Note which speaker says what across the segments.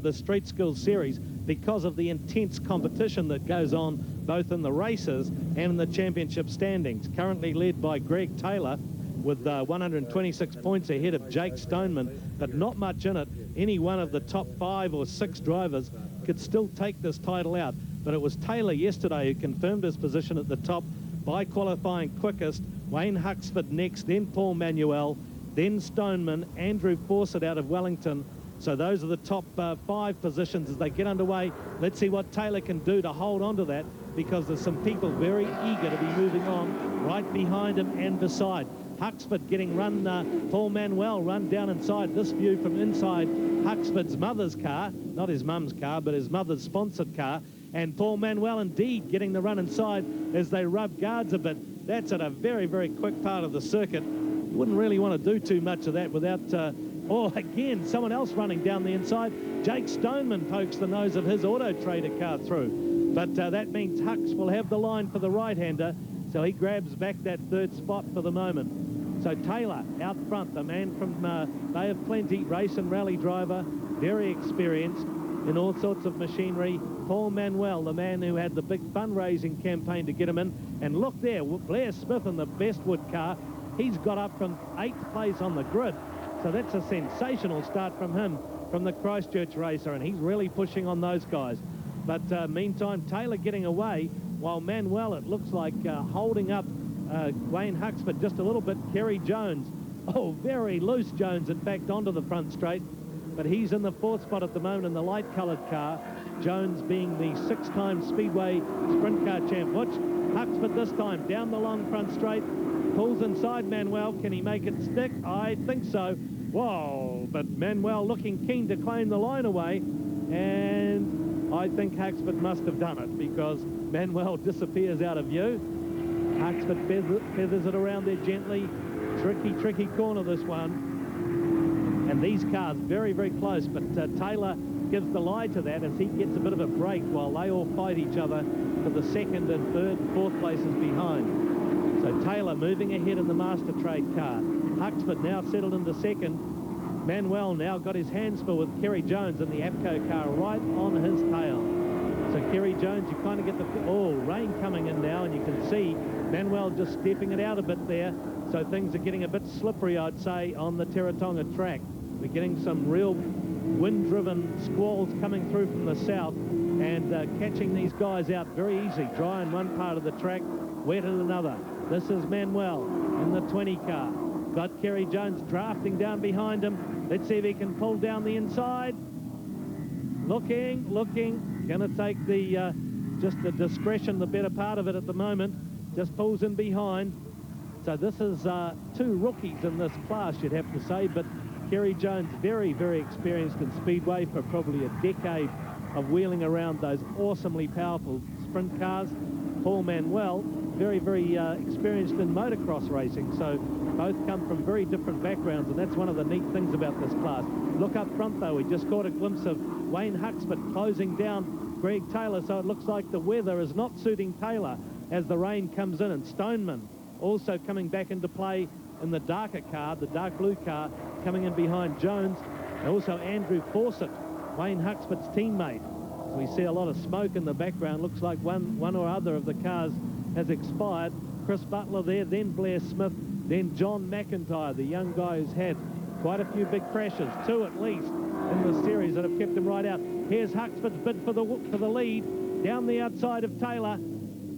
Speaker 1: the Street Skills Series because of the intense competition that goes on both in the races and in the championship standings. Currently led by Greg Taylor with 126 points ahead of Jake Stoneman, but not much in it. Any one of the top 5 or 6 drivers could still take this title out, but it was Taylor yesterday who confirmed his position at the top by qualifying quickest. Wayne Huxford next, then Paul Manuel, then Stoneman, Andrew Fawcett out of Wellington. So those are the top 5 positions as they get underway. Let's see what Taylor can do to hold on to that, because there's some people very eager to be moving on right behind him and beside. Huxford getting run, Paul Manuel run down inside. This view from inside Huxford's mother's car, not his mum's car, but his mother's sponsored car. And Paul Manuel indeed getting the run inside as they rub guards a bit. That's at a very, very quick part of the circuit. You wouldn't really want to do too much of that without... again, someone else running down the inside. Jake Stoneman pokes the nose of his Auto Trader car through. But that means Hux will have the line for the right-hander, so he grabs back that 3rd spot for the moment. So Taylor out front, the man from Bay of Plenty, race and rally driver, very experienced in all sorts of machinery. Paul Manuel, the man who had the big fundraising campaign to get him in. And look there, Blair Smith in the Bestwood car. He's got up from 8th place on the grid. So that's a sensational start from him, from the Christchurch racer, and he's really pushing on those guys. But meantime, Taylor getting away, while Manuel, it looks like, holding up Wayne Huxford just a little bit. Kerry Jones, very loose Jones, in fact, onto the front straight. But he's in the 4th spot at the moment in the light-coloured car. Jones being the 6-time Speedway Sprint Car champ. Watch Huxford this time, down the long front straight. Pulls inside Manuel. Can he make it stick? I think so. Whoa, but Manuel looking keen to claim the line away, and I think Huxford must have done it, because Manuel disappears out of view. Huxford feathers it around there gently. Tricky corner, this one. And these cars very, very close, but Taylor gives the lie to that as he gets a bit of a break while they all fight each other for the 2nd and 3rd and 4th places behind. So Taylor moving ahead in the Master Trade car. Huxford now settled into 2nd. Manuel now got his hands full with Kerry Jones in the APCO car right on his tail. So Kerry Jones, you kind of get the... rain coming in now, and you can see Manuel just stepping it out a bit there. So things are getting a bit slippery, I'd say, on the Teretonga track. We're getting some real wind-driven squalls coming through from the south and catching these guys out very easy. Dry in one part of the track, wet in another. This is Manuel in the 20 car. Got Kerry Jones drafting down behind him. Let's see if he can pull down the inside. Looking. Going to take the just the discretion, the better part of it at the moment. Just pulls in behind. So this is 2 rookies in this class, you'd have to say. But Kerry Jones, very, very experienced in Speedway for probably a decade of wheeling around those awesomely powerful sprint cars. Paul Manuel, very, very experienced in motocross racing. So both come from very different backgrounds, and that's one of the neat things about this class. Look up front, though. We just caught a glimpse of Wayne Huxford closing down Greg Taylor, so it looks like the weather is not suiting Taylor as the rain comes in. And Stoneman also coming back into play in the darker car, the dark blue car, coming in behind Jones. And also Andrew Fawcett, Wayne Huxford's teammate. We see a lot of smoke in the background. Looks like one or other of the cars has expired. Chris Butler there, then Blair Smith, then John McIntyre, the young guy who's had quite a few big crashes, 2 at least in the series that have kept him right out. Here's Huxford's bid for the lead, down the outside of Taylor,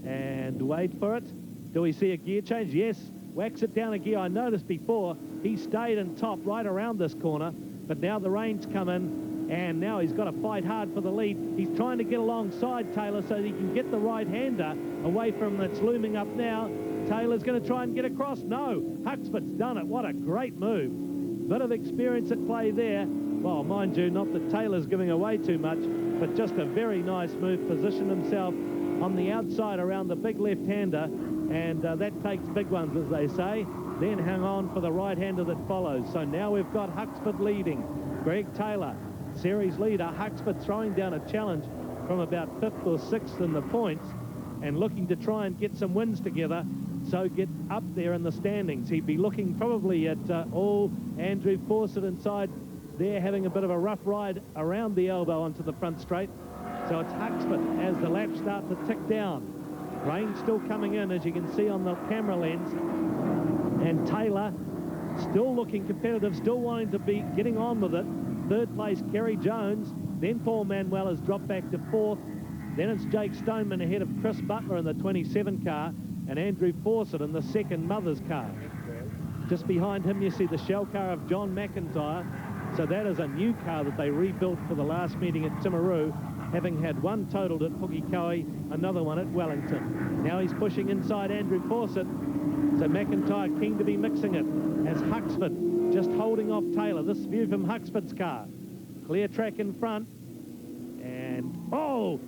Speaker 1: and wait for it. Do we see a gear change? Yes, whacks it down a gear. I noticed before he stayed in top right around this corner, but now the rain's come in, and now he's got to fight hard for the lead. He's trying to get alongside Taylor so that he can get the right-hander away from that's looming up now. Taylor's going to try and get across. No, Huxford's done it. What a great move. Bit of experience at play there. Well, mind you, not that Taylor's giving away too much, but just a very nice move. Positioned himself on the outside around the big left-hander, and that takes big ones, as they say. Then hang on for the right-hander that follows. So now we've got Huxford leading. Greg Taylor, series leader. Huxford throwing down a challenge from about 5th or 6th in the points and looking to try and get some wins together, so get up there in the standings. He'd be looking probably at Andrew Fawcett inside there having a bit of a rough ride around the elbow onto the front straight. So it's Huxford as the laps start to tick down. Rain still coming in, as you can see on the camera lens. And Taylor still looking competitive, still wanting to be getting on with it. Third place, Kerry Jones. Then Paul Manuel has dropped back to fourth. Then it's Jake Stoneman ahead of Chris Butler in the 27 car and Andrew Fawcett in the second Mother's car. Just behind him, you see the shell car of John McIntyre. So that is a new car that they rebuilt for the last meeting at Timaru, having had one totaled at Pukekohe, another one at Wellington. Now he's pushing inside Andrew Fawcett. So McIntyre keen to be mixing it as Huxford just holding off Taylor. This view from Huxford's car. Clear track in front. And, oh,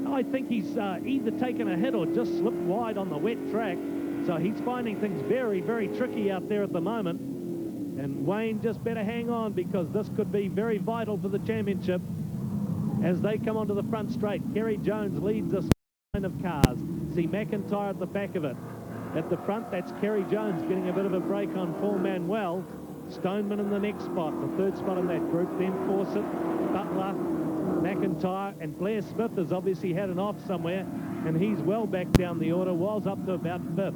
Speaker 1: I think he's either taken a hit or just slipped wide on the wet track. So he's finding things very, very tricky out there at the moment. And Wayne just better hang on, because this could be very vital for the championship as they come onto the front straight. Kerry Jones leads this line of cars. See McIntyre at the back of it. At the front, that's Kerry Jones getting a bit of a break on Paul Manuel. Stoneman in the next spot, the third spot in that group. Then Fawcett, Butler, McIntyre, and Blair Smith has obviously had an off somewhere, and he's well back down the order, was up to about fifth.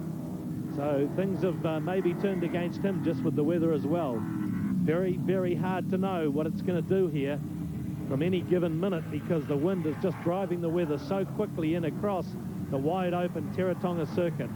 Speaker 1: So things have maybe turned against him just with the weather as well. Very, very hard to know what it's going to do here from any given minute, because the wind is just driving the weather so quickly in across the wide open Teretonga circuit.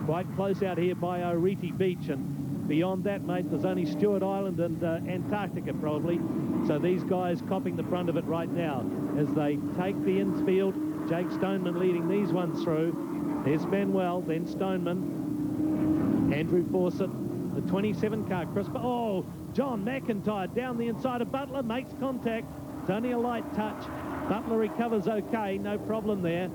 Speaker 1: Quite close out here by Oriti Beach, and beyond that, mate, there's only Stewart Island and Antarctica probably. So these guys copping the brunt of it right now as they take the infield. Jake Stoneman leading these ones through. There's Manuel, then Stoneman, Andrew Fawcett, the 27 car, Chris. Oh, John McIntyre down the inside of Butler, makes contact. It's only a light touch. Butler recovers okay, no problem there.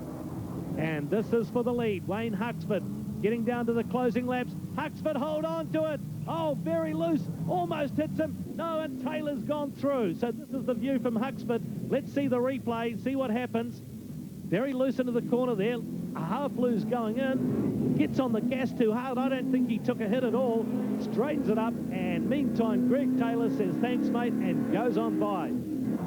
Speaker 1: And this is for the lead. Wayne Huxford getting down to the closing laps. Huxford, hold on to it. Oh, very loose. Almost hits him. No, and Taylor's gone through. So this is the view from Huxford. Let's see the replay, see what happens. Very loose into the corner there. A half loose going in. Gets on the gas too hard. I don't think he took a hit at all. Straightens it up. And meantime, Greg Taylor says, thanks, mate, and goes on by.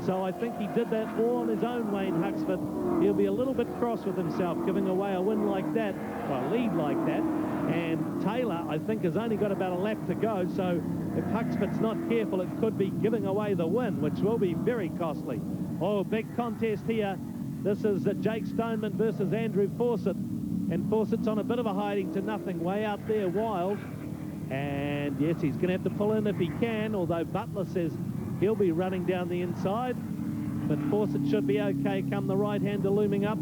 Speaker 1: So I think he did that all on his own, Wayne Huxford. He'll be a little bit cross with himself, giving away a win like that, or a lead like that. And Taylor, I think, has only got about a lap to go. So if Huxford's not careful, it could be giving away the win, which will be very costly. Oh, big contest here. This is Jake Stoneman versus Andrew Fawcett. And Fawcett's on a bit of a hiding to nothing, way out there wild. And yes, he's going to have to pull in if he can, although Butler says he'll be running down the inside. But Fawcett should be okay come the right-hander looming up.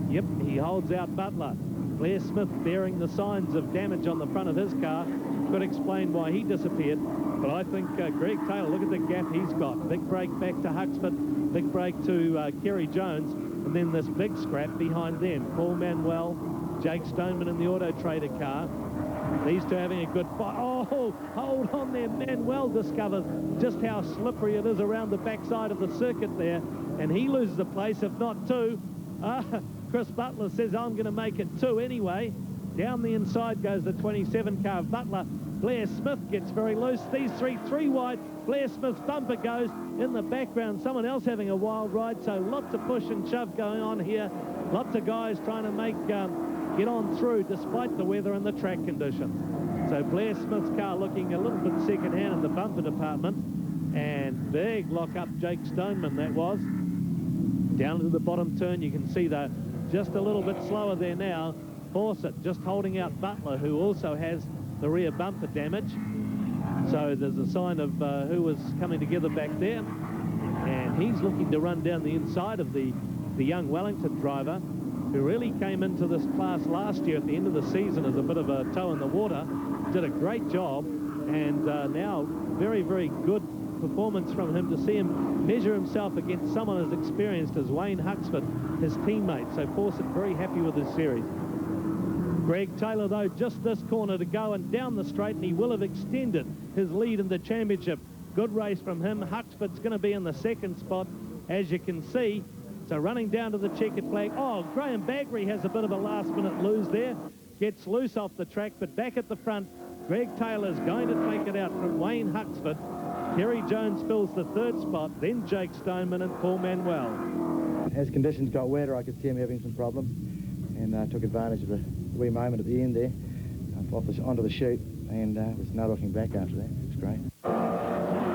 Speaker 1: Yep, he holds out Butler. Blair Smith bearing the signs of damage on the front of his car. Could explain why he disappeared. But I think Greg Taylor, look at the gap he's got. Big break back to Huxford. Big break to Kerry Jones. And then this big scrap behind them. Paul Manuel, Jake Stoneman in the Auto Trader car. These two having a good fight. Oh, hold on there. Manuel discovers just how slippery it is around the backside of the circuit there. And he loses a place, if not two. Chris Butler says, I'm going to make it two anyway. Down the inside goes the 27 car of Butler. Blair Smith gets very loose. These three wide. Blair Smith's bumper goes in the background. Someone else having a wild ride. So lots of push and shove going on here. Lots of guys trying to make get on through despite the weather and the track conditions. So Blair Smith's car looking a little bit second-hand in the bumper department. And big lock-up Jake Stoneman that was. Down to the bottom turn, you can see that just a little bit slower there now. Fawcett just holding out Butler, who also has the rear bumper damage. So there's a sign of who was coming together back there. And he's looking to run down the inside of the young Wellington driver, who really came into this class last year at the end of the season as a bit of a toe in the water. Did a great job, and now very, very good performance from him to see him measure himself against someone as experienced as Wayne Huxford, his teammate. So Fawcett very happy with his series. Greg Taylor, though, just this corner to go and down the straight, and he will have extended his lead in the championship. Good race from him. Huxford's going to be in the second spot, as you can see. So running down to the checkered flag. Oh, Graham Baggery has a bit of a last-minute lose there. Gets loose off the track, but back at the front, Greg Taylor's going to take it out from Wayne Huxford. Kerry Jones fills the third spot, then Jake Stoneman and Paul Manuel.
Speaker 2: As conditions got wetter, I could see him having some problems, and took advantage of the wee moment at the end there, onto the chute, and was no looking back after that. It was great.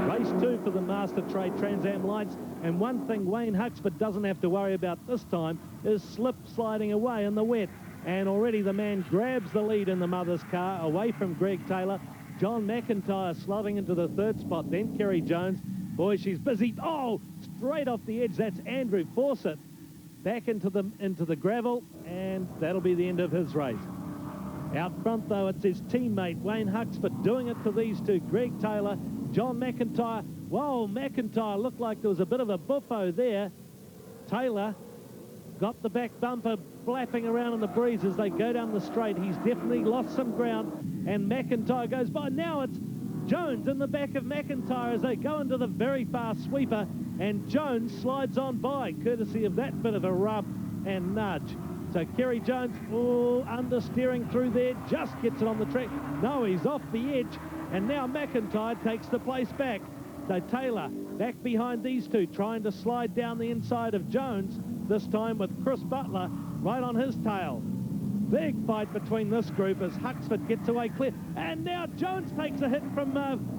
Speaker 1: Race 2 for the Master Trade Tranzam Lights, and one thing Wayne Huxford doesn't have to worry about this time is slip sliding away in the wet. And already the man grabs the lead in the mother's car away from Greg Taylor. John McIntyre slotting into the third spot, then Kerry Jones. Boy, she's busy. Oh, straight off the edge. That's Andrew Fawcett back into the gravel, and that'll be the end of his race. Out front, though, it's his teammate Wayne Huxford doing it to these two, Greg Taylor, John McIntyre. Whoa, McIntyre looked like there was a bit of a buffo there. Taylor got the back bumper flapping around in the breeze as they go down the straight. He's definitely lost some ground, and McIntyre goes by. Now it's Jones in the back of McIntyre as they go into the very fast sweeper, and Jones slides on by, courtesy of that bit of a rub and nudge. So Kerry Jones, understeering through there, just gets it on the track. No, he's off the edge, and now McIntyre takes the place back. So Taylor back behind these two, trying to slide down the inside of Jones, this time with Chris Butler right on his tail. Big fight between this group as Huxford gets away clear. And now Jones takes a hit from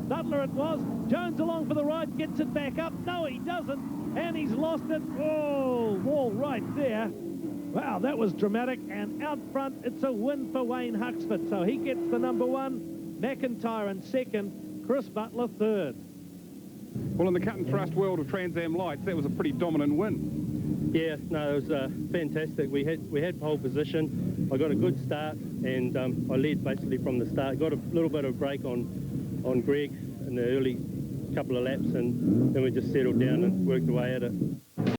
Speaker 1: Butler, it was. Jones along for the ride, gets it back up. No, he doesn't, and he's lost it. Oh, wall right there. Wow, that was dramatic. And out front, it's a win for Wayne Huxford. So he gets the number one, McIntyre in second, Chris Butler third.
Speaker 3: Well, in the cut and thrust world of Tranzam Lights, that was a pretty dominant win.
Speaker 4: Yeah, no, it was fantastic. We had pole position. I got a good start, and I led basically from the start. Got a little bit of break on Greg in the early couple of laps, and then we just settled down and worked away at it.